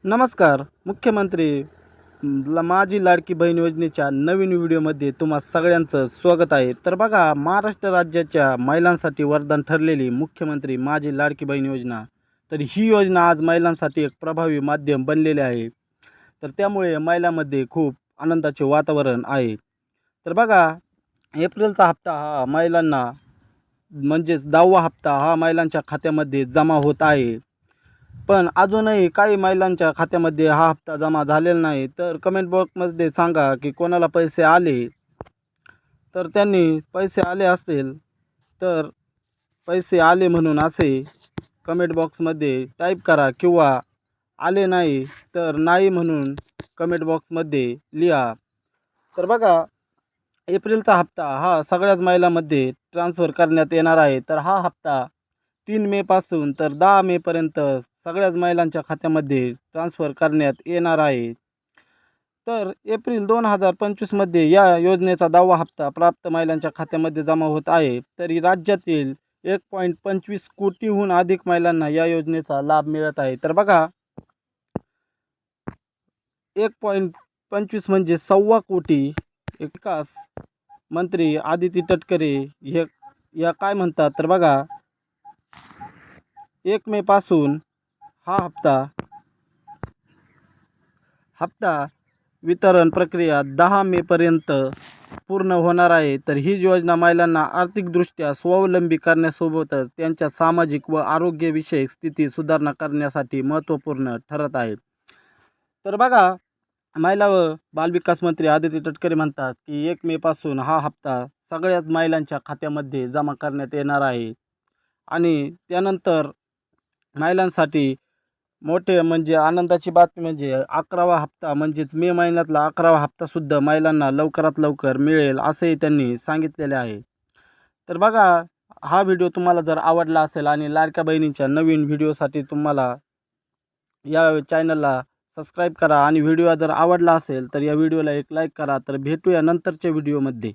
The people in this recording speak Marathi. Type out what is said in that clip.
नमस्कार. मुख्यमंत्री माझी लाडकी बहीण योजनेच्या नवीन व्हिडिओमध्ये तुम्हा सगळ्यांचं स्वागत आहे. तर बघा, महाराष्ट्र राज्याच्या महिलांसाठी वरदान ठरलेली मुख्यमंत्री माझी लाडकी बहीण योजना. तर ही योजना आज महिलांसाठी एक प्रभावी माध्यम बनलेले आहे. तर त्यामुळे महिलांमध्ये खूप आनंदाचे वातावरण आहे. तर बघा, एप्रिलचा हप्ता हा महिलांना म्हणजेच 10वा हप्ता हा महिलांच्या खात्यामध्ये जमा होत आहे. पण अजूनही काही महिलांच्या खात्यामध्ये हा हप्ता जमा झालेला नाही. तर कमेंट बॉक्समध्ये सांगा की कोणाला पैसे आले. तर त्यांनी पैसे आले असतील तर पैसे आले म्हणून असे कमेंट बॉक्समध्ये टाईप करा किंवा आले नाही तर नाही म्हणून कमेंट बॉक्समध्ये लिहा. तर बघा, एप्रिलचा हप्ता हा सगळ्याच महिलांमध्ये ट्रान्सफर करण्यात येणार आहे. तर हा हप्ता 3 मेपासून तर 10 मेपर्यंत सगळ्याच महिलांच्या खात्यामध्ये ट्रान्सफर करण्यात येणार आहे. तर एप्रिल 2025मध्ये या योजनेचा 10वा हप्ता प्राप्त महिलांच्या खात्यामध्ये जमा होत आहे. तरी राज्यातील 1.25 कोटीहून अधिक महिलांना या योजनेचा लाभ मिळत आहे. तर बघा, 1.25 म्हणजे 1.25 कोटी. विकास मंत्री आदिती तटकरे हे या काय म्हणतात, तर बघा, 1 मेपासून हा हप्ता वितरण प्रक्रिया 10 मेपर्यंत पूर्ण होणार आहे. तर ही योजना महिलांना आर्थिकदृष्ट्या स्वावलंबी करण्यासोबतच त्यांच्या सामाजिक व आरोग्यविषयक स्थिती सुधारणा करण्यासाठी महत्त्वपूर्ण ठरत आहे. तर बघा, महिला व बालविकास मंत्री आदिती तटकरे म्हणतात की 1 मेपासून हा हप्ता सगळ्याच महिलांच्या खात्यामध्ये जमा करण्यात येणार आहे. आणि त्यानंतर महिलांसाठी मोठे म्हणजे आनंदाची बातमी म्हणजे 11वा हप्ता म्हणजेच मे महिन्यातला 11वा हप्तासुद्धा महिलांना लवकरात लवकर मिळेल असंही त्यांनी सांगितलेले आहे. तर बघा, हा व्हिडिओ तुम्हाला जर आवडला असेल आणि लाडक्या बहिणींच्या नवीन व्हिडिओसाठी तुम्हाला या चॅनलला सबस्क्राईब करा आणि व्हिडिओ जर आवडला असेल तर या व्हिडिओला एक लाईक करा. तर भेटूया नंतरच्या व्हिडिओमध्ये.